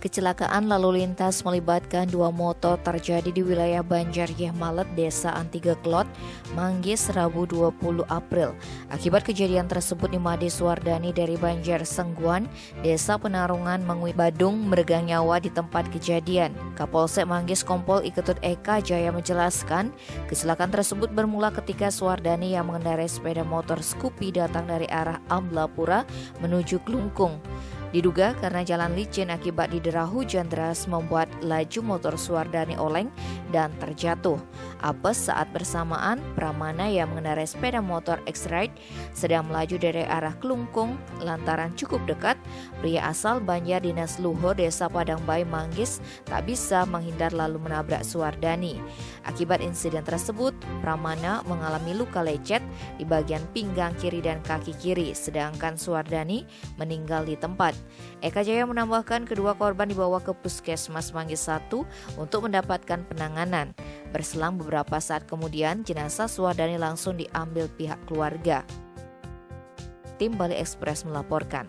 Kecelakaan lalu lintas melibatkan dua motor terjadi di wilayah Banjar Yehmalet, Desa Antiga Klot, Manggis, Rabu 20 April. Akibat kejadian tersebut, Nimade Suwardani dari Banjar Sengguan, Desa Penarungan, Mengui, Badung meregang nyawa di tempat kejadian. Kapolsek Manggis Kompol Iketut Eka Jaya menjelaskan, kecelakaan tersebut bermula ketika Suwardani yang mengendarai sepeda motor Scoopy datang dari arah Amblapura menuju Klungkung. Diduga karena jalan licin akibat didera hujan deras membuat laju motor Suwardani oleng dan terjatuh. Apes saat bersamaan, Pramana yang mengendarai sepeda motor X-Ride sedang melaju dari arah Klungkung lantaran cukup dekat. Pria asal Banjar Dinas Luhur Desa Padangbai Manggis tak bisa menghindar lalu menabrak Suwardani. Akibat insiden tersebut, Pramana mengalami luka lecet di bagian pinggang kiri dan kaki kiri, sedangkan Suwardani meninggal di tempat. Eka Jaya menambahkan kedua korban dibawa ke Puskesmas Manggis 1 untuk mendapatkan penanganan. Berselang beberapa saat kemudian, jenazah Suwardani langsung diambil pihak keluarga. Tim Bali Express melaporkan.